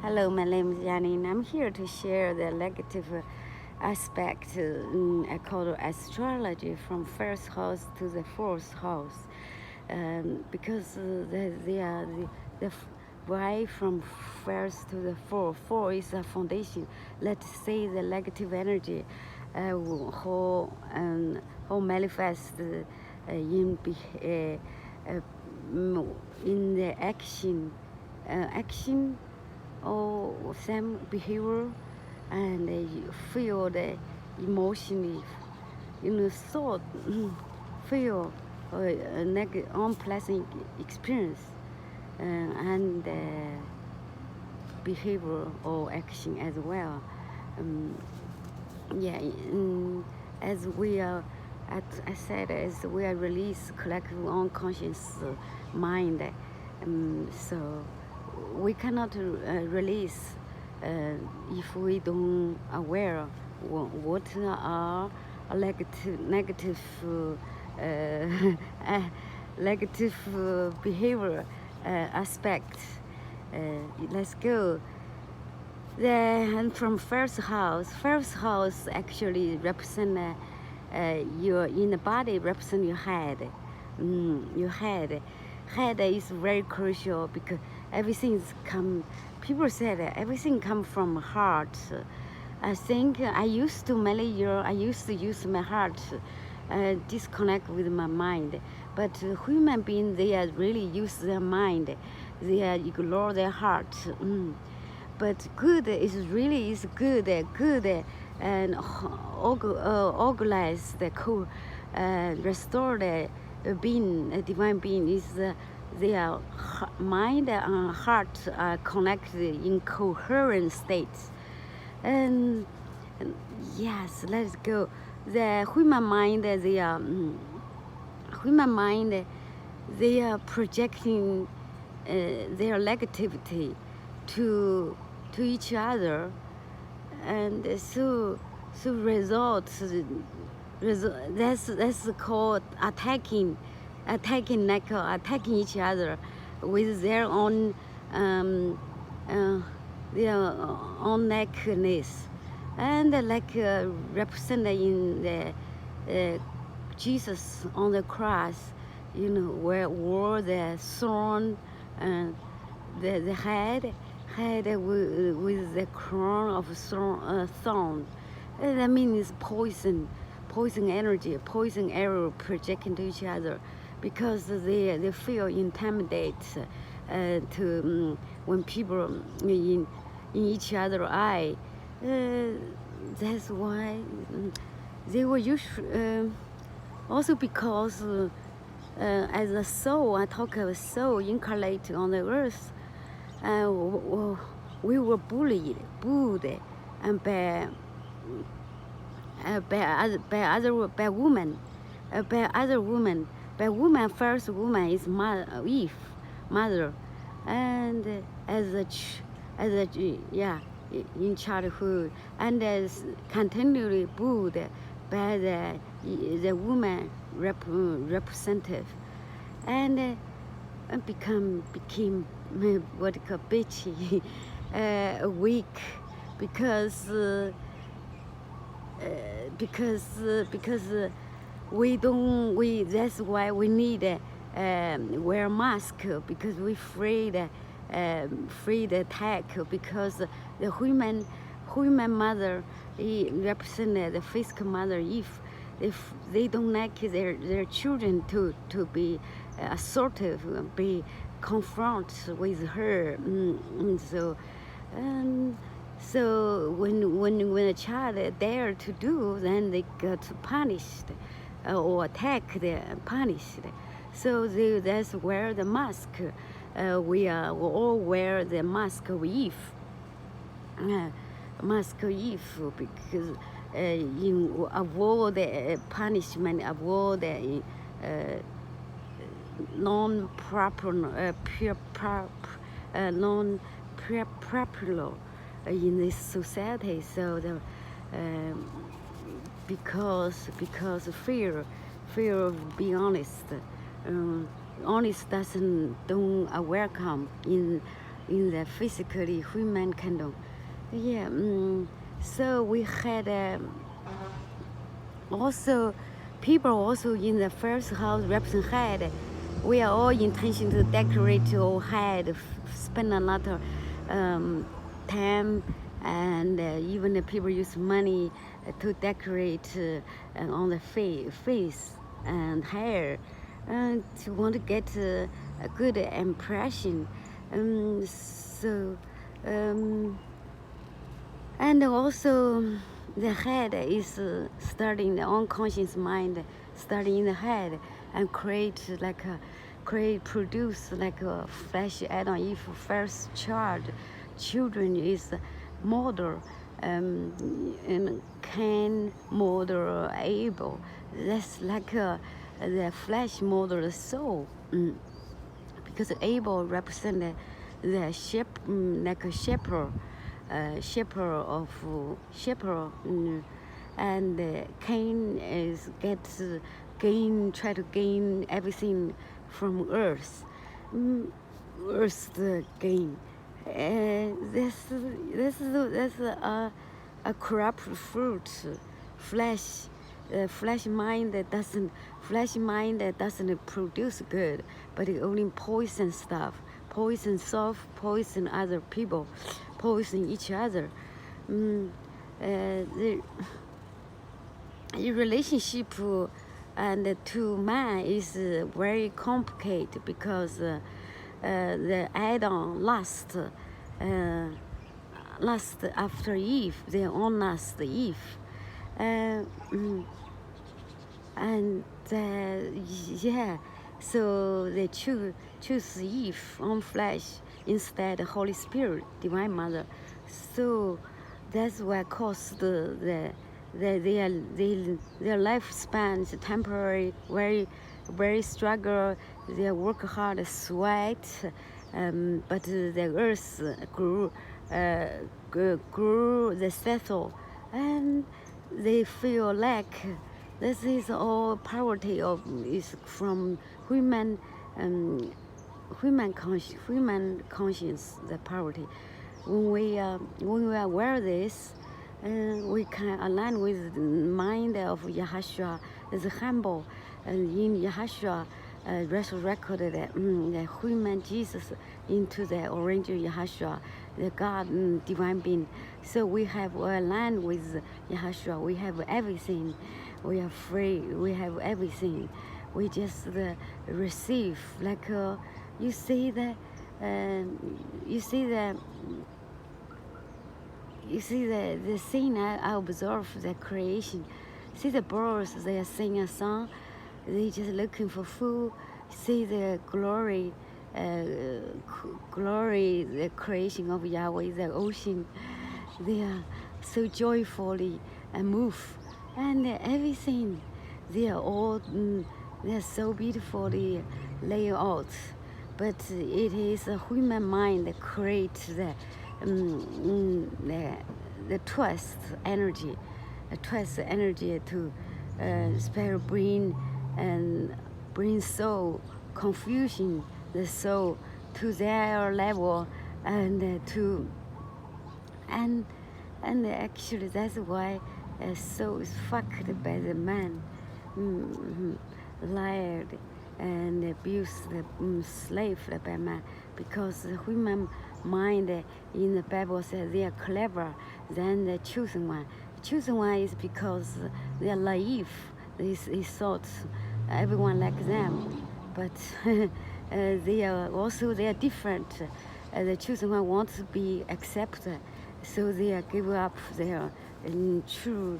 Hello, my name is Janine. I'm here to share the negative aspect called astrology from first house to the fourth house, because they are why from first to the fourth. Four is a foundation. Let's say the negative energy, how manifest in the action or same behavior, and you feel the emotionally, thought, feel a unpleasant experience, and behavior or action as well. Um, yeah, as we are, as I said, as we are release collective unconscious mind, so we cannot release if we don't aware what are negative negative behavior aspect. Let's go. Then from first house actually represent your in the body represent your head. Your head is very crucial because everything's come. People say that everything come from heart. I think I used to many years. I used to use my heart, disconnect with my mind. But human beings, they are really use their mind. They ignore their heart. But good is really is good, and organize the restore the being, divine being is their mind and heart are connected in coherent states. And yes, let's go. The human mind, they are projecting their negativity to each other, and so results. That's called attacking each other with their own neckness, and represented in the Jesus on the cross, where wore the thorn and the head with the crown of thorn. That means poison energy, poison arrow projecting to each other, because they feel intimidated to when people in each other eye. That's why they were usually also because as a soul, I talk of a soul incarnate on the earth. We were bullied, and by women, by woman. First woman is Eve, mother, and in childhood, and as continually bullied by the woman representative, and became what you call bitchy, weak, because that's why we need wear mask, because we afraid attack, because the human mother represented the physical mother. If they don't like their children to be assertive, be confront with her, so when a child dare to do, then they get punished or attacked, punished. So that's where the mask. We all wear the mask of Eve. Mask of Eve, because you avoid the punishment, avoid the non-proper in this society. So because fear of being honest, honest don't welcome in in the physically human kingdom. Yeah. So we had also people also in the first house represent head. We are all intention to decorate our head, spend a lot of time, and even the people use money to decorate on the face and hair, and to want to get a good impression. So. And also, the head is starting the unconscious mind, starting in the head, and produce like a flesh Adam Eve first child. Children is model, and Cain model Abel. That's like the flesh model the soul. Because Abel represented the like a shepherd. Shepherd, and Cain try to gain everything from earth, earth gain. This is a corrupt fruit, flesh. Flesh mind that doesn't produce good, but it only poison stuff, poison self, poison other people, poison each other. The relationship and to man is very complicated because the Adam lust after Eve, they all lust Eve. And yeah, so they choose Eve on flesh instead of Holy Spirit, Divine Mother. So that's what caused their lifespan is temporary, very struggle. They work hard, sweat, but the earth grew, the settle, and they feel like this is all poverty is from human conscience, the poverty. When we aware of this, we can align with the mind of Yahshua is humble, and in Yahshua resurrected the human Jesus into the original Yahshua, the God divine being. So we have aligned with Yahshua. We have everything. We are free. We have everything. We just receive. Like you see the scene. I observe the creation. See the birds. They are singing a song. They just looking for food. See the glory, the creation of Yahweh, the ocean. They are so joyfully move, and everything. They are all they are so beautifully laid out. But it is a human mind that creates the twist energy, to spirit brain and bring soul confusion, the soul to their level, and and actually that's why soul is fucked by the man, lied and abused, slaved by man, because the human mind in the Bible says they are clever than the chosen one. Chosen one is because they are naive. They thought everyone like them, but they are different. The chosen one wants to be accepted, so they give up their true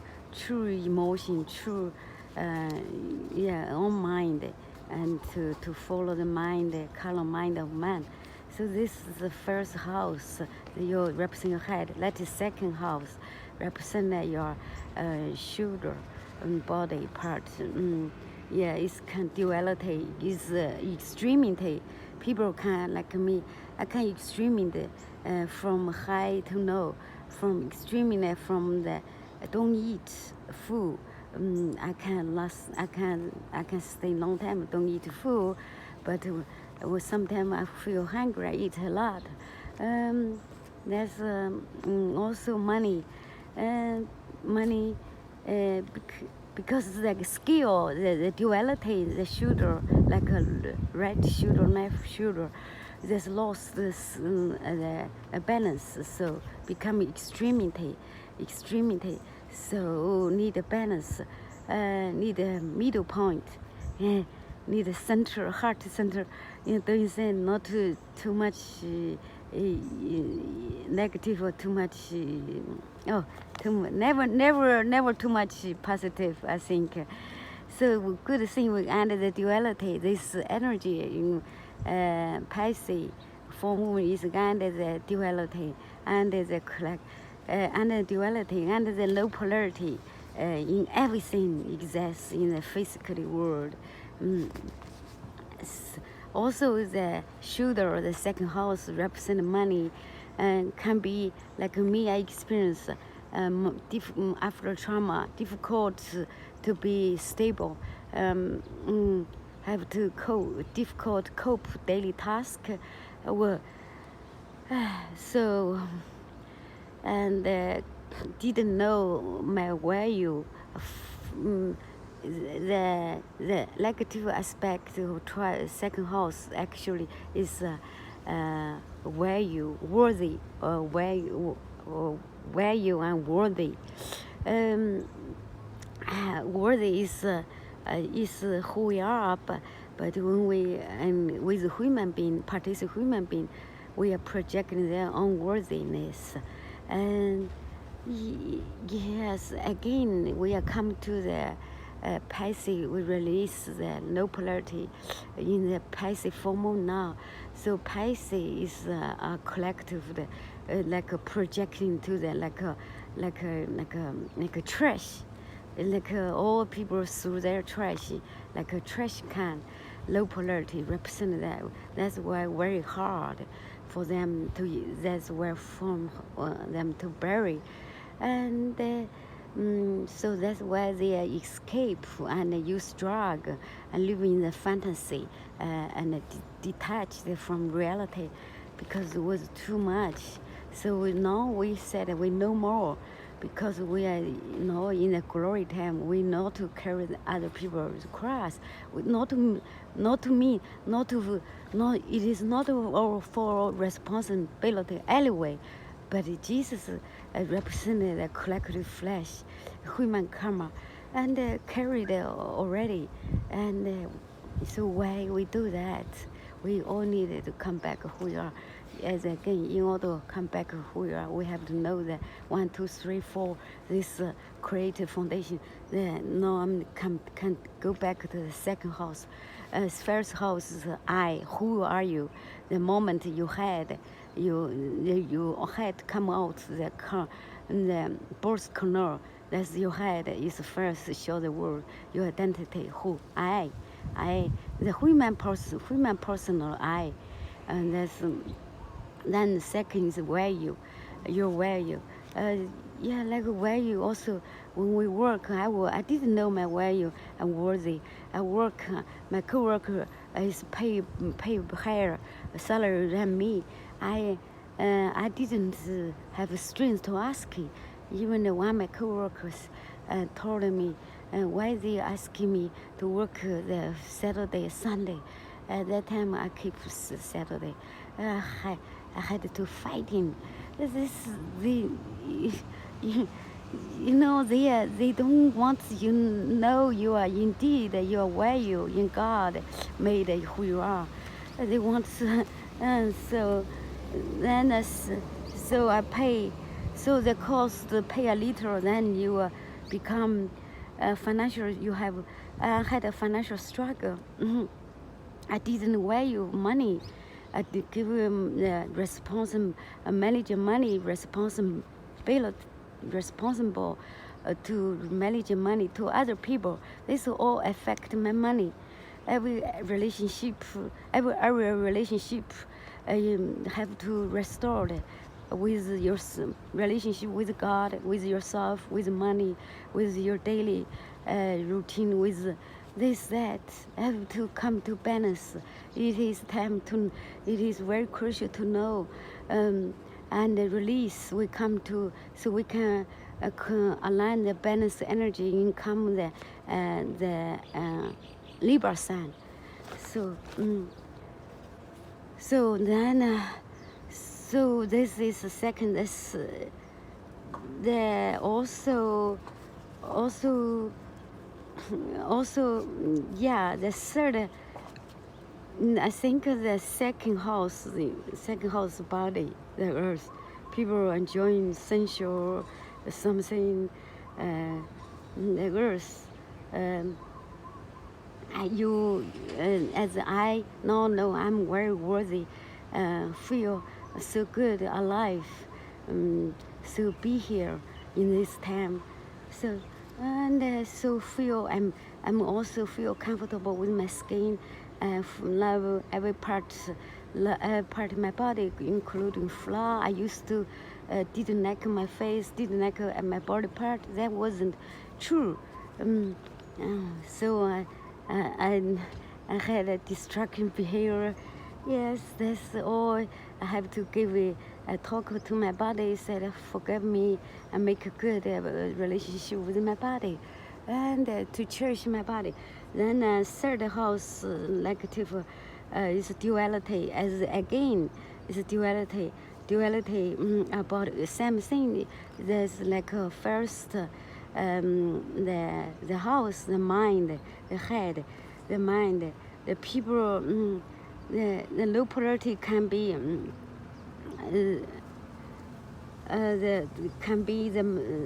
emotion, true own mind, and to follow the mind, the color mind of man. So this is the first house. You represent your head. That is second house, represent your shoulder and body part. It's duality, it's extremity. People can, like me, I can extremity from high to low, from extremity from the don't eat food. I can stay long time, don't eat food, but sometimes I feel hungry, I eat a lot. There's also money, and money, because the skill, the duality, the shoulder, like a right shoulder, left shoulder, there's lost this the balance, so become extremity. So need a balance, need a middle point, need a center, heart center. Don't you say not too much negative or too much. Never too much positive, I think. So good thing we under the duality, this energy in Pisces form is under the duality, under the under duality, under the low polarity in everything exists in the physical world. Also, the shoulder, the second house, represent money, and can be like me. I experience after trauma, difficult to be stable. Have to cope daily task. So, and didn't know my value. The negative aspect of second house actually is value, worthy, value and worthy. Worthy is who we are, but when we with human being, participate human being, we are projecting their unworthiness. And yes, again we are come to the Pisces. We release the no polarity in the Pisces form now. So Pisces is a collective, like a projection to the like a trash, like all people threw their trash, like a trash can. Low polarity represent that. That's why very hard for them to. That's where from them to bury, and. So that's why they escape and use drug and live in the fantasy and detached from reality because it was too much. So now we said we know more because we are in the glory time. We know to carry the other people's cross, not it is not for responsibility anyway. But Jesus represented the collective flesh, human karma, and carried already. And so why we do that? We all needed to come back who we are. As again, in order to come back who we are, we have to know that 1, 2, 3, 4, this creative foundation. Now can go back to the second house. First house is I. Who are you? The moment you had. You had to come out the birth canal. That's your head is first show the world your identity. Who I, the human personal I, and that's then the second is value, your value. Like value also. When we work, I didn't know my value and worthy. I work. My coworker is pay higher salary than me. I didn't have strength to ask him. Even one of my coworkers told me why they asking me to work the Saturday, Sunday. At that time, I keep Saturday. I had to fight him. They don't want you know you are indeed your value in God made who you are. They want so then so I pay. So the cost pay a little, then you become financial. You have had a financial struggle. I didn't value money. I did give him the manage money, responsible to manage money to other people. This all affect my money. Every relationship have to restore with your relationship with God, with yourself, with money, with your daily routine, with they said have to come to balance. It is time to. It is very crucial to know, and the release. We come to so we can align the balance energy in come the Libra sign. So so then so this is the second. This the also yeah, the third. I think the second house body, the earth, people are enjoying sensual something, the earth. You, as I now know, I'm very worthy, feel so good, alive, so be here in this time. So and so feel I'm also feel comfortable with my skin. Love every part of my body, including flaw. I used to didn't like my face, didn't like my body part. That wasn't true. So I had a destructive behavior. Yes, that's all. I have to give a talk to my body, said forgive me and make a good relationship with my body, and to cherish my body. Then third house negative is duality. As again, is duality. Duality about the same thing. There's like first the house, the mind, the head, the mind, the people. The low polarity can be the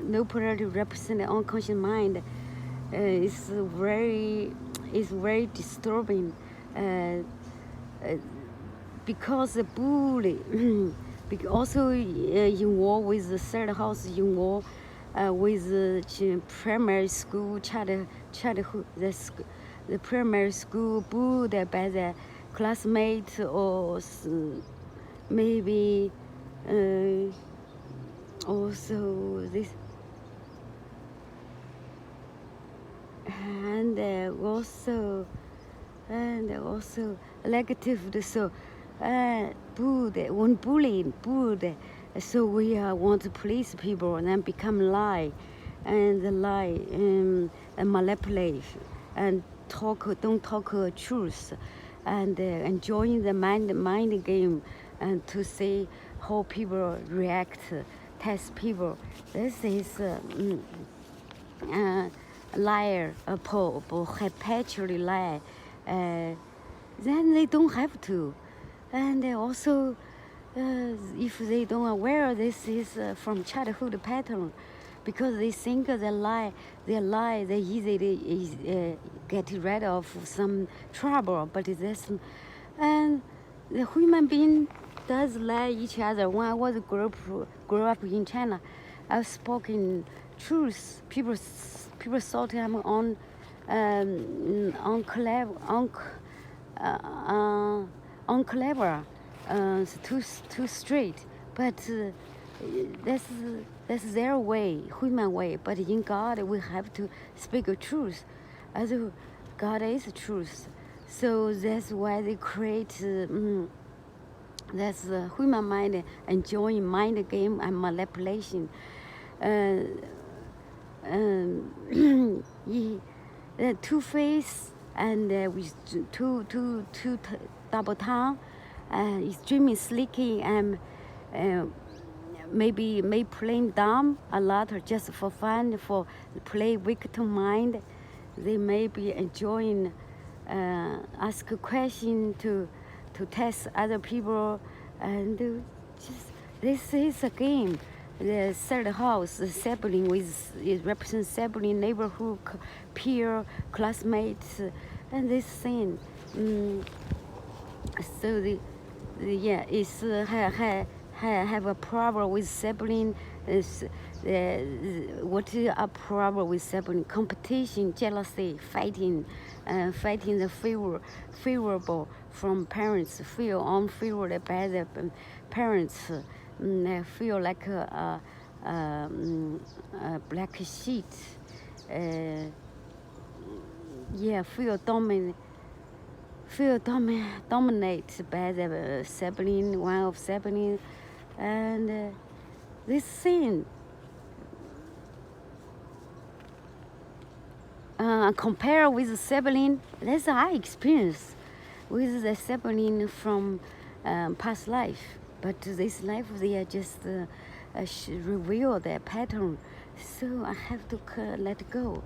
low polarity represent the unconscious mind. Is very disturbing because the bully also in war with the third house, in war with the primary school childhood, the primary school bullied by the classmate or maybe also this, and also negative. So when bullied, so we want to please people and then become lie and manipulate and don't talk truth, and enjoying the mind game, and to see how people react, test people. This is liar, perpetually lie. Then they don't have to, and also if they don't aware this is from childhood pattern, because they think they easily get rid of some trouble, but this, and the human being does lie each other. When I was grew up in China, I was spoken truth. People thought I'm unclever, too straight, but that's their way, human way. But in God, we have to speak the truth, as God is truth. So that's why they create. That's the human mind enjoying mind game and manipulation. Two face and with two double tongue, extremely slicky, and maybe playing dumb a lot, or just for fun, for play victim mind. They may be enjoying ask a question to test other people, and just this is a game. The third house, the sibling, it represents sibling, neighborhood, peer, classmates, and this thing. So yeah, it's have a problem with sibling. What is a problem with sibling? Competition, jealousy, fighting the favorable from parents, feel unfavored by the parents, feel like a black sheet. yeah, dominated by the sibling, one of sibling, and this scene compare with the sibling. That's I experience with the sibling from past life, but this life they are just reveal their pattern, so I have to let go.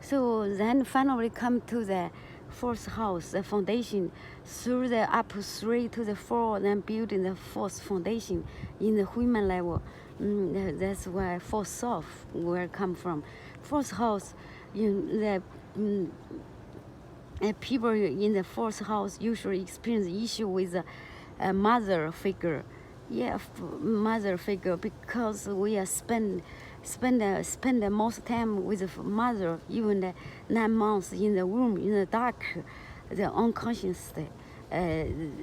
So then finally come to the fourth house, the foundation, through the up 3 to the 4, then building the fourth foundation in the human level. That's where fourth self will come from. Fourth house, people in the fourth house usually experience issue with a mother figure. Yeah, mother figure, because we are spend the most time with the mother, even the 9 months in the room in the dark, the unconscious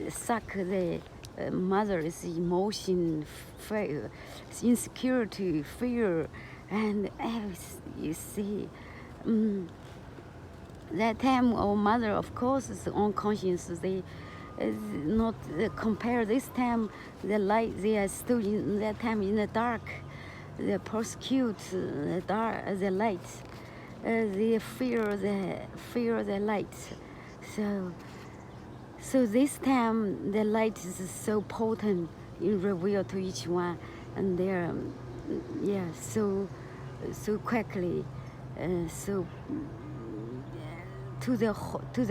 suck the mother's emotion, fear, insecurity, fear, and you see. That time our mother, of course, is unconscious. They not compare this time the light. They are still in that time in the dark. They persecute the dark, the light. They fear the light. So this time the light is so potent in reveal to each one, and they're so quickly, so. To the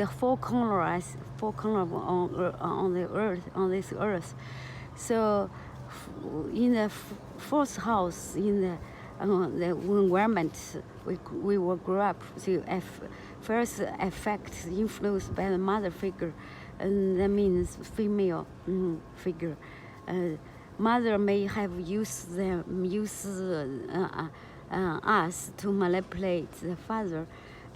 four corners on the earth, on this earth. So in the fourth house, in the environment we will grow up. So first affect influenced by the mother figure, and that means female figure. Mother may have used us to manipulate the father.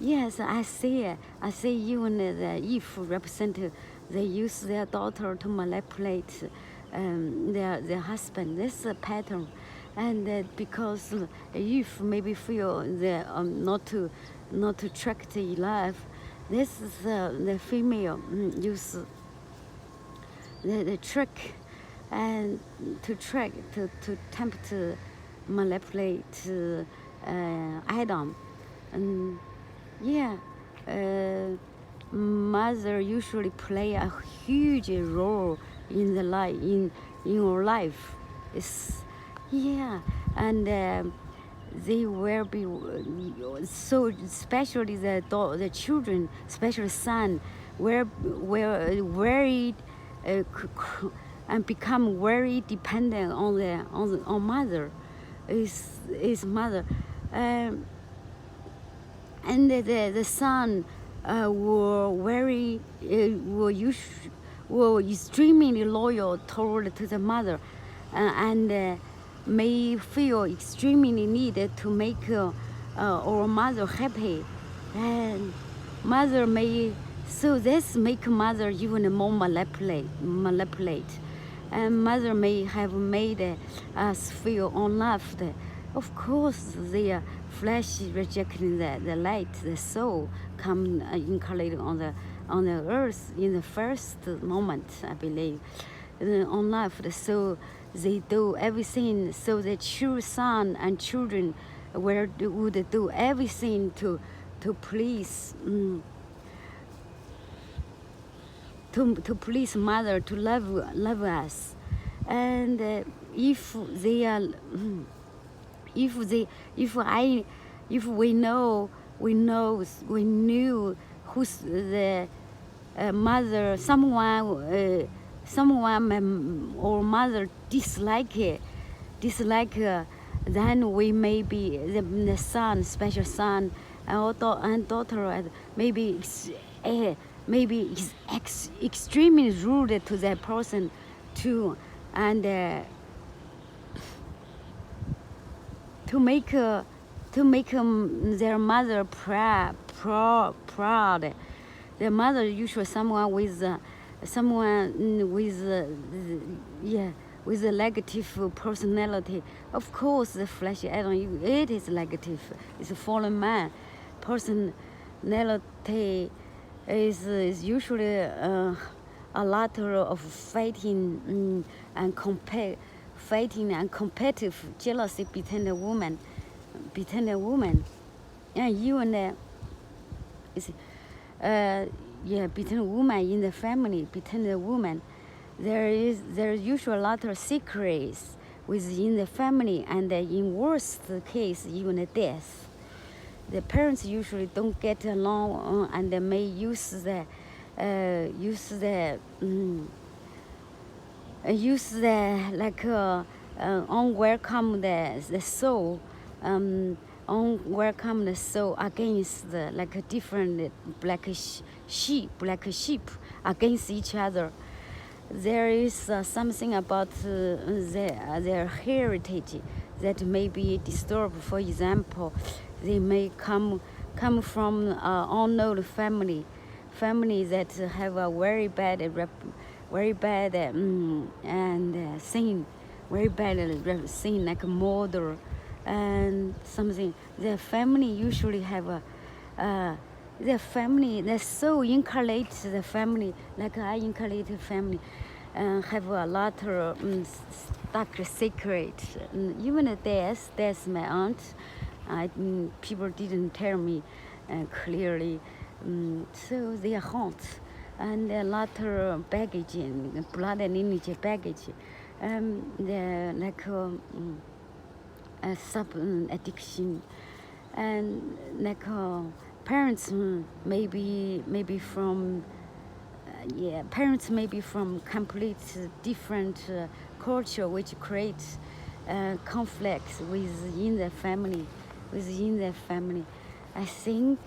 Yes, I see it. I see even the Eve representative, they use their daughter to manipulate their husband. This is a pattern. And because Eve maybe feel the not to track the love, this is the female use the trick and to track to tempt to manipulate Adam. And yeah, mother usually play a huge role in the life, in your life. And they will be so, especially the children, especially son, were very and become very dependent on mother, is mother. And the son were extremely loyal toward to the mother, and may feel extremely needed to make our mother happy, and mother may, so this make mother even more manipulate, and mother may have made us feel unloved. Of course, their flesh rejecting the light, the soul come incarnated on the earth in the first moment, I believe, unloved. So they do everything. So the true son and children would do everything to please to please mother, to love us, and if they are. If we knew who's the mother, someone or mother dislike, then we may be the son, special son, and daughter, maybe extremely rude to that person too, and. To make their mother proud. Their mother usually someone with a negative personality. Of course, the flesh Adam, it is negative. It's a fallen man person. naivete is usually a lot of fighting and fighting and competitive jealousy between the woman, and even between women in the family, between the women, there's usually a lot of secrets within the family, and in worst case, even a death. The parents usually don't get along, and they may use the like unwelcome the soul, unwelcome the soul against like a different black sheep against each other. There is something about their heritage that may be disturbed. For example, they may come from unknown family that have a very bad and sin, very bad sin, like murder and something. Their family usually have their family, the soul incarnates the family, like I incarnated family, have a lot of dark secret. Even the death, my aunt, people didn't tell me clearly. So they haunt, and a lot of baggage, blood and lineage baggage, like sub addiction, and like parents maybe from parents may be from complete different culture, which creates conflicts within the family. I think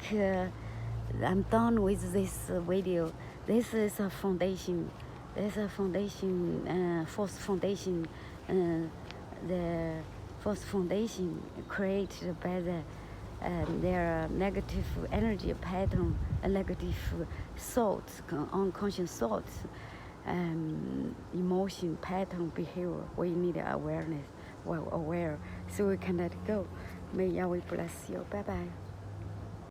I'm done with this video. This is a foundation. There's a foundation, false foundation. The false foundation created by their negative energy pattern, negative thoughts, unconscious thoughts, emotion pattern, behavior. We need awareness, aware, so we can let go. May Yahweh bless you. Bye bye.